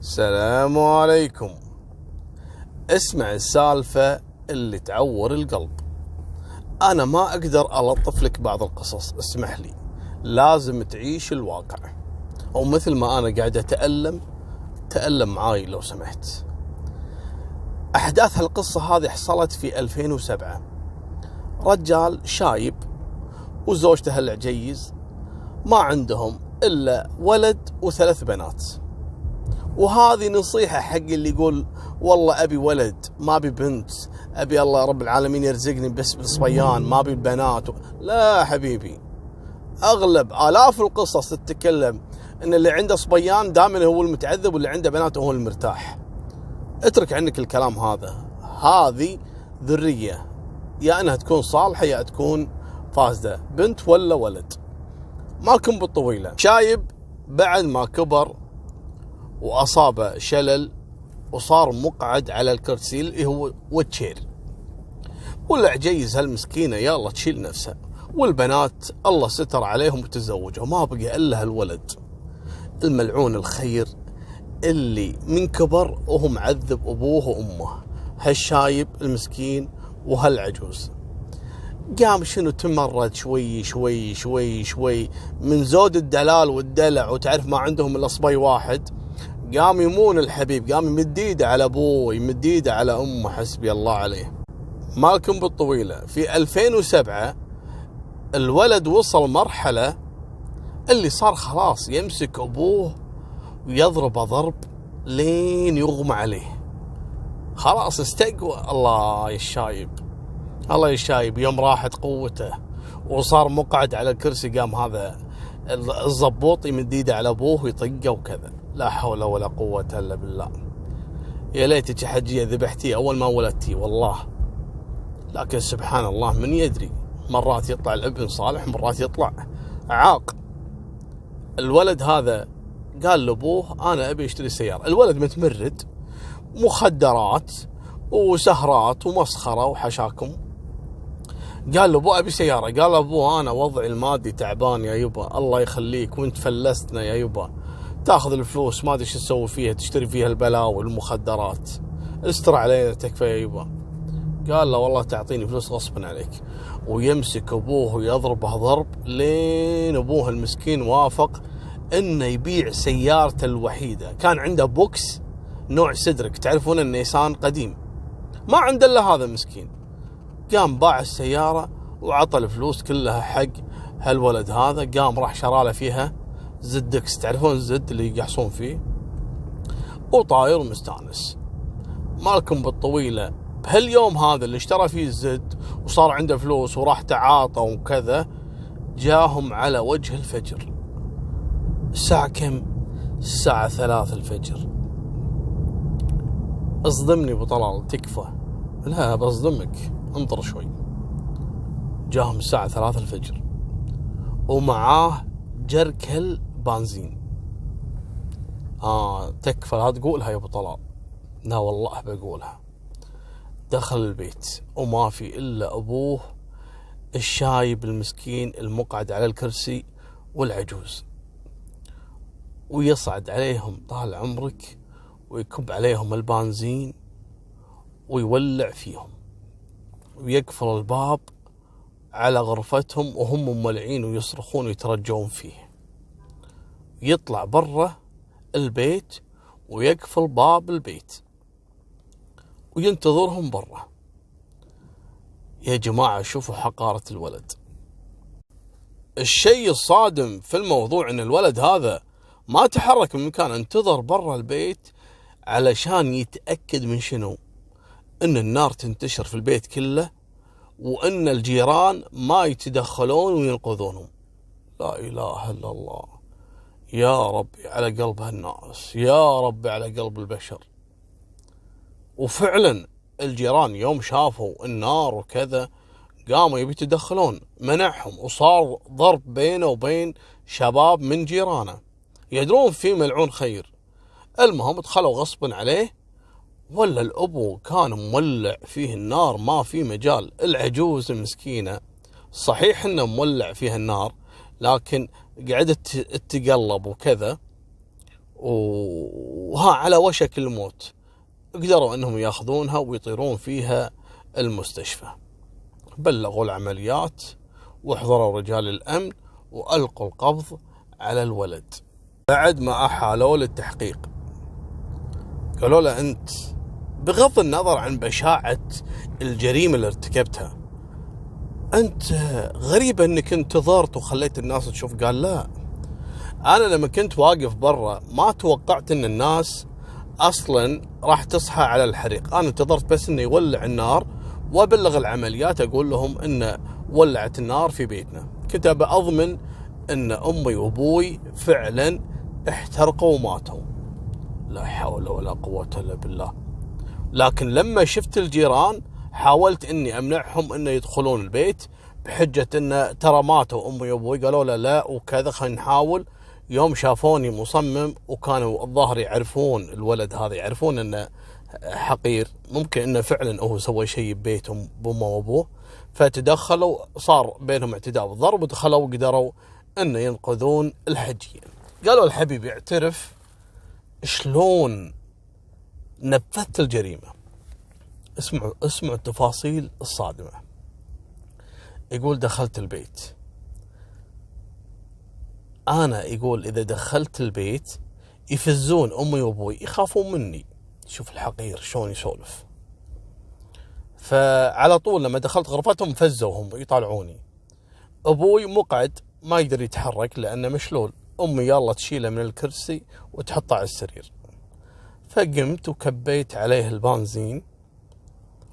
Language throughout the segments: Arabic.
السلام عليكم. اسمع السالفة اللي تعور القلب. أنا ما أقدر ألطف لك بعض القصص، اسمح لي، لازم تعيش الواقع، أو مثل ما أنا قاعد تألم معاي لو سمحت. أحداث القصة هذه حصلت في 2007. رجال شايب وزوجته العجيز ما عندهم إلا ولد و3 بنات. وهذه نصيحة حق اللي يقول والله أبي ولد ما أبي بنت، أبي الله رب العالمين يرزقني بس بالصبيان ما أبي البنات. لا حبيبي، أغلب آلاف القصص تتكلم إن اللي عنده صبيان دائما هو المتعذب واللي عنده بنات هو المرتاح. اترك عنك الكلام هذا. هذه ذرية، يا أنها تكون صالحة يا تكون فاسدة، بنت ولا ولد. مالكم بالطويلة. شايب بعد ما كبر وأصابه شلل وصار مقعد على الكرسي اللي هو وتشير، والعجيز هالمسكينة يلا تشيل نفسها، والبنات الله ستر عليهم وتزوجوا، ما بقى إلا هالولد الملعون الخير اللي من كبر وهو معذب أبوه وأمه، هالشايب المسكين وهالعجوز. قام شنو تمرد شوي شوي شوي شوي من زود الدلال والدلع، وتعرف ما عندهم إلا صبي واحد. قام يمون الحبيب، قام يمد ايده على ابوه، يمد ايده على امه، حسبي الله عليه. مالكم بالطويلة. في 2007 الولد وصل مرحلة اللي صار خلاص يمسك ابوه ويضربه ضرب لين يغمى عليه، خلاص استقوى. الله يا الشايب، الله يا الشايب. يوم راحت قوته وصار مقعد على الكرسي، قام هذا الضبوط يمد ايده على ابوه ويطقه وكذا. لا حول ولا قوة الا بالله. يا ليتك حجية ذبحتي اول ما ولدتي والله. لكن سبحان الله من يدري، مرات يطلع الابن صالح مرات يطلع عاق. الولد هذا قال لابوه انا ابي اشتري سيارة. الولد متمرد، مخدرات وسهرات ومسخرة وحشاكم. قال له ابو ابي سيارة. قال ابوه انا وضعي المادي تعبان يا يبا، الله يخليك وانت فلستنا يا يبا، تاخذ الفلوس ما ادري شو تسوي فيها، تشتري فيها البلاوي والمخدرات، استر علينا تكفى يا يبا. قال له والله تعطيني فلوس غصبا عليك. ويمسك ابوه ويضربه ضرب لين ابوه المسكين وافق انه يبيع سيارته الوحيدة. كان عنده بوكس نوع سدرك، تعرفون النيسان قديم، ما عنده الا هذا المسكين. قام باع السيارة وعطى الفلوس كلها حق هالولد هذا. قام راح شراله فيها زدكس، تعرفون الزد اللي يقحصون فيه، وطاير ومستانس. مالكم بالطويلة. بهاليوم هذا اللي اشترى فيه الزد وصار عنده فلوس وراح تعاطى وكذا، جاهم على وجه الفجر. الساعة كم؟ الساعة 3 الفجر. اصدمني ابو طلال تكفى. لا بصدمك، انطر شوي. جاهم الساعة 3 الفجر ومعاه جركل بنزين. تكفى لا تقولها يا ابو طلال. لا والله بقولها. دخل البيت وما في الا ابوه الشايب المسكين المقعد على الكرسي والعجوز، ويصعد عليهم طال عمرك ويكب عليهم البنزين ويولع فيهم، ويقفل الباب على غرفتهم وهم مولعين ويصرخون ويترجون فيه. يطلع برا البيت ويقفل باب البيت وينتظرهم برا. يا جماعة شوفوا حقارة الولد. الشيء الصادم في الموضوع ان الولد هذا ما تحرك من مكان، انتظر برا البيت علشان يتأكد من شنو؟ ان النار تنتشر في البيت كله، وان الجيران ما يتدخلون وينقذونهم. لا اله الا الله. يا ربي على قلب هالناس، يا ربي على قلب البشر. وفعلا الجيران يوم شافوا النار وكذا قاموا يبي يتدخلون، منعهم، وصار ضرب بينه وبين شباب من جيرانه يدرون في ملعون خير. المهم دخلوا غصبا عليه، ولا الأبو كان مولع فيه النار ما في مجال. العجوز المسكينة صحيح انه مولع فيها النار، لكن قعدت تتقلب وكذا، وها على وشك الموت، قدروا أنهم ياخذونها ويطيرون فيها المستشفى. بلغوا العمليات واحضروا رجال الأمن وألقوا القبض على الولد. بعد ما أحالوا للتحقيق قالوا له أنت بغض النظر عن بشاعة الجريمة اللي ارتكبتها، أنت غريب أنك انتظرت وخليت الناس تشوف. قال لا، أنا لما كنت واقف برا ما توقعت أن الناس أصلا راح تصحى على الحريق. أنا انتظرت بس أنه يولع النار وأبلغ العمليات أقول لهم أن ولعت النار في بيتنا. كنت أبى أضمن أن أمي وأبوي فعلا احترقوا وماتوا. لا حول ولا قوة إلا بالله. لكن لما شفت الجيران حاولت أني أمنعهم أن يدخلون البيت بحجة أن ترى ماتوا أمي وأبوي. قالوا لا وكذا، خلينا نحاول. يوم شافوني مصمم وكانوا الظاهر يعرفون الولد هذا، يعرفون أنه حقير، ممكن أنه فعلا هو سوى شيء ببيتهم بأمه وأبوه، فتدخلوا، صار بينهم اعتداء بالضرب ودخلوا وقدروا أن ينقذون الحجية. قالوا الحبيب يعترف شلون نفذت الجريمة. اسمعوا التفاصيل الصادمة. يقول دخلت البيت، أنا يقول إذا دخلت البيت يفزون أمي وأبوي، يخافون مني. شوف الحقير شلون يسولف. فعلى طول لما دخلت غرفتهم فزوهم يطالعوني. أبوي مقعد ما يقدر يتحرك لأنه مشلول. أمي يلا تشيله من الكرسي وتحطه على السرير. فقمت وكبيت عليه البنزين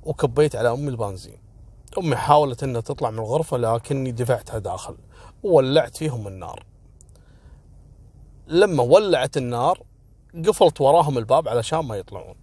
وكبيت على أمي البنزين. أمي حاولت أنها تطلع من الغرفة لكني دفعتها داخل وولعت فيهم النار. لما ولعت النار قفلت وراهم الباب علشان ما يطلعون،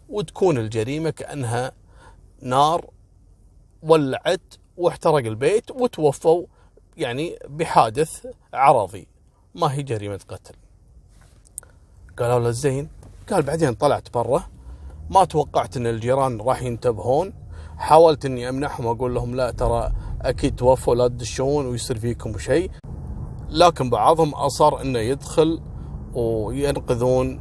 وتكون الجريمة كأنها نار ولعت واحترق البيت وتوفوا يعني بحادث عرضي، ما هي جريمة قتل. قالوا له زين. قال بعدين طلعت برا، ما توقعت ان الجيران راح ينتبهون، حاولت اني امنحهم اقول لهم لا ترى اكيد توفوا لا تدشون ويصير فيكم شيء، لكن بعضهم اصر انه يدخل وينقذون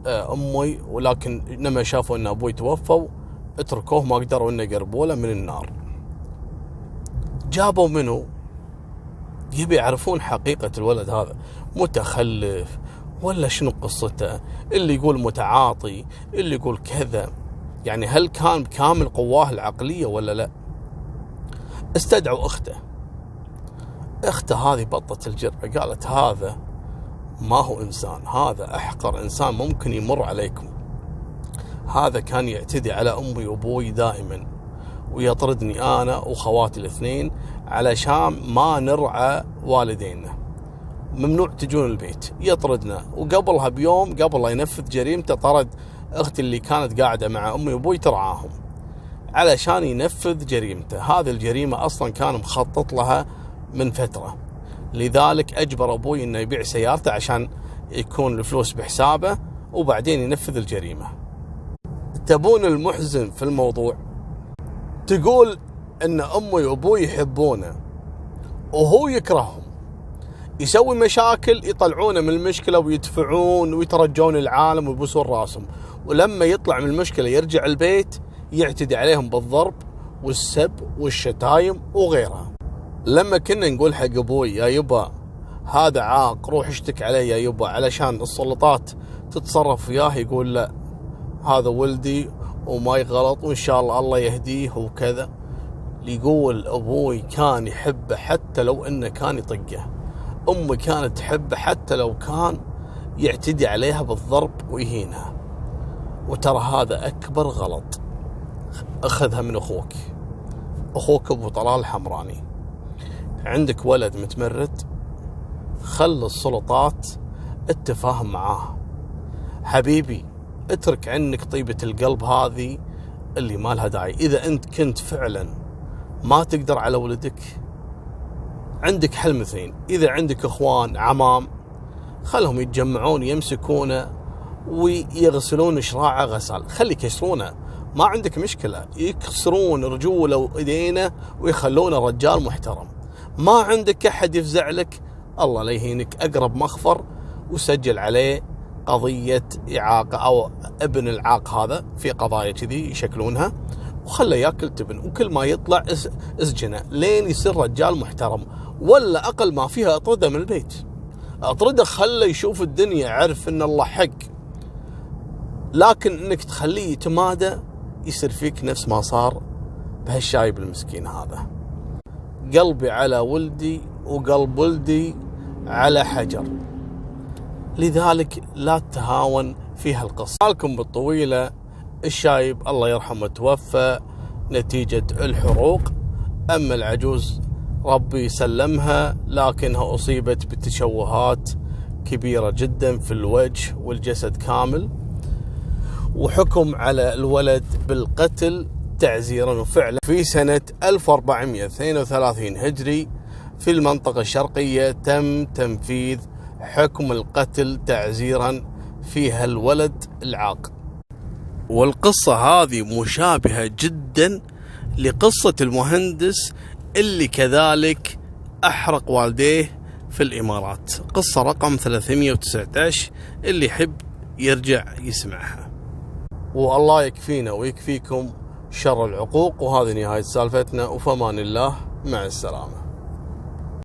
امي، ولكن لما شافوا ان ابوي توفوا اتركوه، ما قدروا انه يقربوا له من النار. جابوا منه يبي يعرفون حقيقة الولد هذا، متخلف ولا شنو قصته، اللي يقول متعاطي، اللي يقول كذا، يعني هل كان بكامل قواه العقلية ولا لا. استدعوا اخته هذه بطت الجرأة، قالت هذا ما هو إنسان، هذا أحقر إنسان ممكن يمر عليكم. هذا كان يعتدي على أمي وأبوي دائما ويطردني أنا وخواتي الاثنين علشان ما نرعى والدينا، ممنوع تجون البيت، يطردنا. وقبلها بيوم قبل لا ينفذ جريمته طرد أختي اللي كانت قاعدة مع أمي وأبوي ترعاهم علشان ينفذ جريمته. هذه الجريمة أصلا كان مخطط لها من فترة، لذلك أجبر أبوي إنه يبيع سيارته عشان يكون الفلوس بحسابه وبعدين ينفذ الجريمة. تبون المحزن في الموضوع؟ تقول إن أمي وأبوي يحبونه وهو يكرههم، يسوي مشاكل يطلعونه من المشكلة ويدفعون ويترجون العالم ويبوسون راسهم، ولما يطلع من المشكلة يرجع البيت يعتدي عليهم بالضرب والسب والشتايم وغيرها. لما كنا نقول حق أبوي يا يبا هذا عاق روح اشتك عليه يا يبا علشان السلطات تتصرف وياه، يقول لا هذا ولدي وما يغلط وإن شاء الله يهديه وكذا. يقول أبوي كان يحبه حتى لو إنه كان يطقه، أمي كانت تحبه حتى لو كان يعتدي عليها بالضرب ويهينها. وترى هذا أكبر غلط أخذها من أخوك أبو طلال الحمراني. عندك ولد متمرد، خل السلطات اتفاهم معاه حبيبي، اترك عنك طيبة القلب هذه اللي ما لها داعي. إذا أنت كنت فعلا ما تقدر على ولدك عندك حل مثلين، إذا عندك إخوان عمام خلهم يتجمعون يمسكونه ويغسلون شراعه غسال، خلي يكسرونه، ما عندك مشكلة، يكسرون رجوله وإيدينه ويخلونه رجال محترم. ما عندك أحد يفزع لك، الله لا يهينك، أقرب مخفر وسجل عليه قضية إعاقة أو ابن العاق، هذا في قضايا كذي يشكلونها، وخله ياكل تبن، وكل ما يطلع اسجنه لين يصير رجال محترم، ولا أقل ما فيها أطرده من البيت. أطرده، خله يشوف الدنيا، عرف إن الله حق. لكن إنك تخليه يتمادى يصير فيك نفس ما صار بهالشايب المسكين هذا. قلبي على ولدي وقلب ولدي على حجر، لذلك لا تهاون في هالقصة. لكم بالطويلة، الشايب الله يرحمه توفى نتيجة الحروق، أما العجوز ربي يسلمها، لكنها أصيبت بتشوهات كبيرة جدا في الوجه والجسد كامل، وحكم على الولد بالقتل تعزيرا. وفعلا في سنة 1432 هجري في المنطقة الشرقية تم تنفيذ حكم القتل تعزيرا فيها الولد العاق. والقصة هذه مشابهة جدا لقصة المهندس اللي كذلك أحرق والديه في الإمارات، قصة رقم 319، اللي يحب يرجع يسمعها. والله يكفينا ويكفيكم شر العقوق. وهذه نهاية سالفتنا، وفمان الله، مع السلامة.